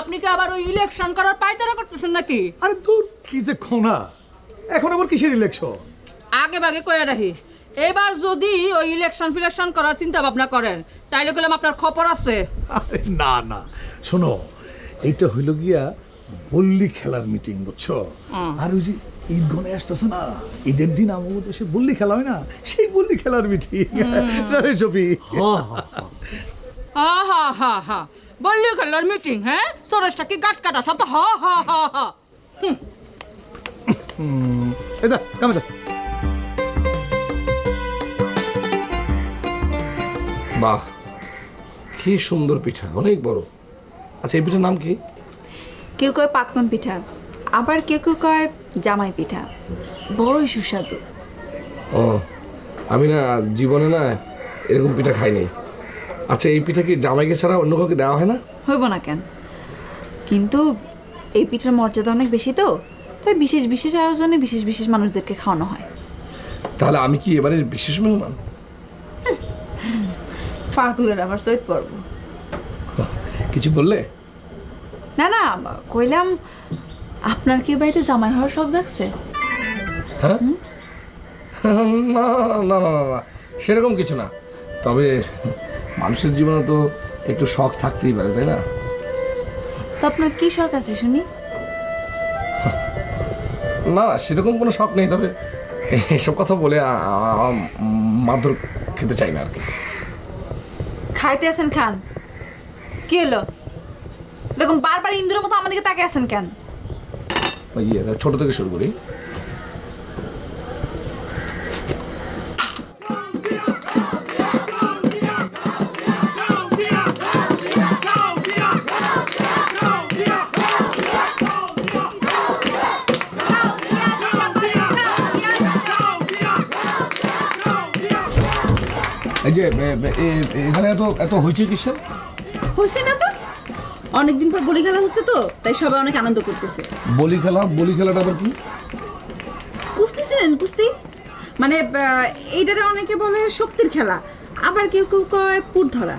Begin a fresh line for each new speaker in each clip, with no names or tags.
আপনি কি আবার ওই ইলেকশন করার পায়তারা করতেছেন নাকি?
আরে দূর কি যে খোনা, এখন আবার কিসের ইলেকশন?
আগে ভাগে কয়ে রাখি, এবার যদি ওই ইলেকশন করার চিন্তা ভাবনা করেন তাইলে গেলাম আপনার খবর আছে।
আরে না না, শোনো, এইটা হইল গিয়া বল্লি খেলার মিটিং, বুঝছো? আর ওই যে ঈদ গনে আসতেছে না, ঈদের দিন আমাদের দেশে বল্লি খেলা হয় না, সেই বল্লি খেলার মিটিং। সফি,
হা হা হা হা, বললি খেলার মিটিং? হ্যাঁ, সরসটা কি গাট কাটা সব তো হা হা হা হা।
এই যা কামে যা।
বাহ, কি সুন্দর পিঠা, অনেক বড়। আচ্ছা, এই পিঠার নাম কি?
কেউ কয় পাকন পিঠা, আবার কেউ কেউ কয় জামাই পিঠা। বড়ই সুস্বাদু।
ও, আমি না জীবনে না এরকম পিঠা খাইনি। আচ্ছা, এই পিঠা কি জামাইকে ছাড়া অন্য কাউকে দেওয়া হয় না?
হইব না কেন, কিন্তু এই পিঠার মর্যাদা অনেক বেশি, তো তাই বিশেষ বিশেষ আয়োজনে বিশেষ বিশেষ মানুষদেরকে খাওয়ানো হয়।
তাহলে আমি কি এবারে বিশেষ মেহমান?
পাগুলোর আবার সৈত পড়ব।
কিছু বললে?
না না, কইলাম আপনার কি বাড়িতে জামাই হওয়ার শখ জাগছে?
হ্যাঁ, না না না না, সেরকম কিছু না। তবে মানুষের জীবনে তো একটু শখ থাকতেই পারে, তাই না?
তো আপনার কি শখ আছে শুনি?
না, সেরকম কোনো শখ নেই। তবে এসব কথা বলে মারধর খেতে চাই না আর কি।
খাইতে আছেন খান, কি হলো? এরকম বারবার ইন্দ্রের মতো আমাদেরকে তাকে আছেন কেন?
ছোট থেকে শুরু করি। এই যে এখানে এত হইচই কিসের?
হচ্ছে না তো, অনেকদিন পর বলি খেলা হচ্ছে তো তাই সবাই অনেক আনন্দ করতেছে।
বলি খেলাটা আবার কি?
কুস্তি ছিলেন, কুস্তি মানে এইটারে অনেকে বলে শক্তির খেলা, আবার কেউ কেউ কয় পুট ধরা,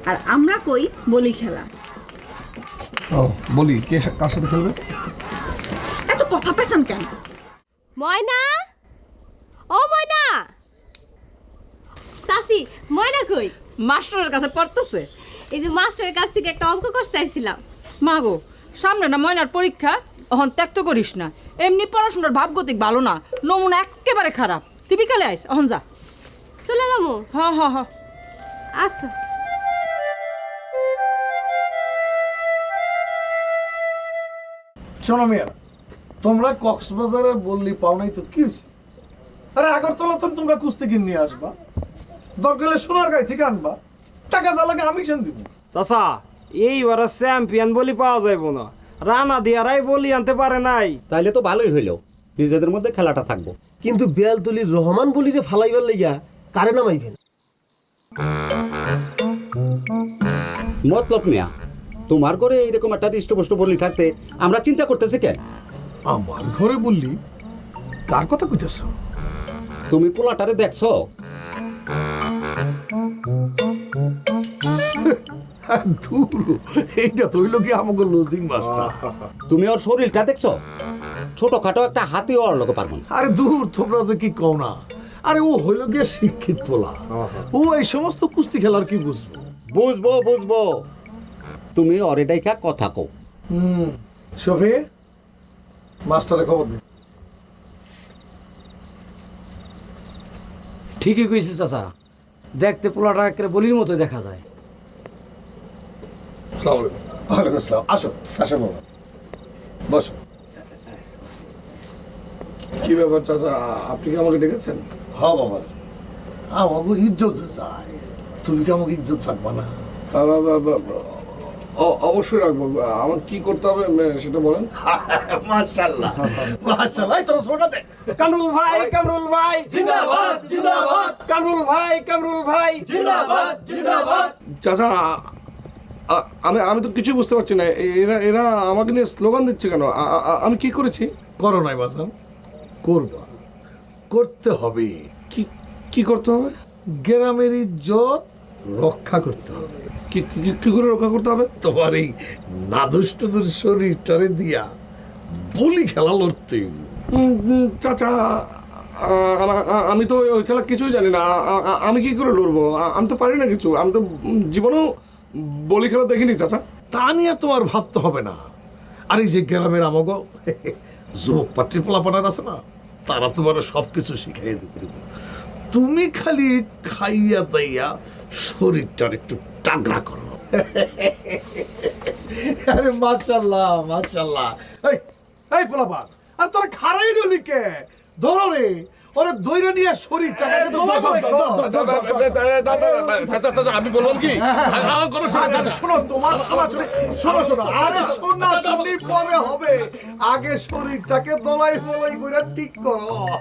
আর আমরা কই বলি খেলা।
ও, বলি কে কার সাথে খেলবে?
এত কথা পেছান কেন?
ময়না, ও ময়না, সাসি ময়না কই?
মাস্টারের কাছে পড়তেছে।
এই যে মাস্টারের কাছ থেকে একটা অঙ্ক করতে আইছিলাম।
মা গো, সামনে না ময়নার পরীক্ষা, অহন ত্যাগ তো করিস না। এমনি পড়াশোনার ভাবগতিক ভালো না, নমুনা একেবারে খারাপ। তুই বিকালে আইস, অহন যা।
চলে যাবো?
হ হ হ।
আচ্ছা।
শোনো মিয়া, তোমরা কক্সবাজারে বললি পাও নাই তো কি হয়েছে? আরে আগরতলা তো তোমরা কুস্তি কিনে নিয়ে আসবা, দরকার হলে সোনার গায়ে থেকে আনবা, টাকা যা লাগে আমি সেন দিব।
চাচা, এইবার চ্যাম্পিয়ন বলি পাওয়া যাইব না, রানা দিয়ারাই বলি আনতে পারে নাই।
তাইলে তো ভালোই হইলো, নিজেদের মধ্যে খেলাটা থাকবো।
কিন্তু বেয়ালতলির রহমান বলিরে ফালাইবার লেগা কারে নামাইবেন?
মতলব মিয়া, তোমার ঘরে এইরকম একটা হৃষ্টপুষ্ট বলি থাকতে আমরা চিন্তা করতেছি কেন?
আমার ঘরে বললি কার কথা কইতেছ?
তুমি পোলাটারে দেখছো?
দূর, এইটা তো হইল কি আমাকে লজিং মাস্টার।
তুমি ওর শরীরটা দেখছো? ছোটখাটো একটা হাতিও ওর লোকে পারবো না।
আরে দূর, তোমরা যে কি কও না। আরে ও হইল গিয়ে শিক্ষিত পোলা, ও এই সমস্ত কুস্তি খেলার কি বুঝবো?
বুঝবো বুঝবো, তুমি ওরে ডাইকা কথা কও।
শফি, মাস্টারে খবর দে।
ঠিকই কইছে চাচা, দেখতে পোলাটা একেবারে বলির মতো দেখা যায়।
ওয়ালাইকুম আসসালাম। আসো আসো বাবা, বসো।
কি ব্যাপার চাচা, আপনি কি আমাকে ডেকেছেন?
হ্যাঁ বাবা, আমাকে ইজ্জত চাই, তুমি কি আমাকে ইজ্জত রাখবা না?
অবশ্যই রাখবো। আমার কি করতে হবে সেটা বলেন।
মাশাআল্লাহ মাশাআল্লাহ, তোর ছোটতে
কামরুল ভাই, কামরুল ভাই জিন্দাবাদ জিন্দাবাদ, কামরুল ভাই, কামরুল ভাই জিন্দাবাদ জিন্দাবাদ।
চাচা, আমি তো কিছুই বুঝতে পারছি না, এরা আমাকে নিয়ে স্লোগান দিচ্ছে কেন? আমি কি করেছি?
করো নাই বাসান, করবা, করতে হবে।
কি করতে হবে?
গ্রামের ইজ্জত রক্ষা করতে হবে।
কি করে রক্ষা করতে হবে?
তোমার এই নাদুষ্টুদের শরীরটারে দিয়া বলি খেলা লড়তে হইব।
চাচা, আমি তো ওই খেলা কিছুই জানি না। আমি কি করে লড়বো? আমি তো পারি না কিছু। আমি তো জীবনেও বলি খেলা দেখিনি চাচা।
তা নিয়ে তোমার ভাবতে হবে না। আর এই যে গ্রামের আমাগো যুবক পাত্রী পোলাপানার আছে না, তারা তোমার সবকিছু শিখাই দিতে দেবে। তুমি খালি খাইয়া দাইয়া শরীরটার একটু টাগড়া করো। আরে মাশাআল্লাহ মাশাআল্লাহ। এই পোলাপান, আর তোরা খারাই গেলি কে? ধরো রে, ওরে দৈরা নিয়ে শরীরটাকে
আমি বললাম কি
শোনো, তোমার শোনো, আরে শোনা পরে হবে। আগে শরীরটাকে দলাই ফলাই করে ঠিক করো।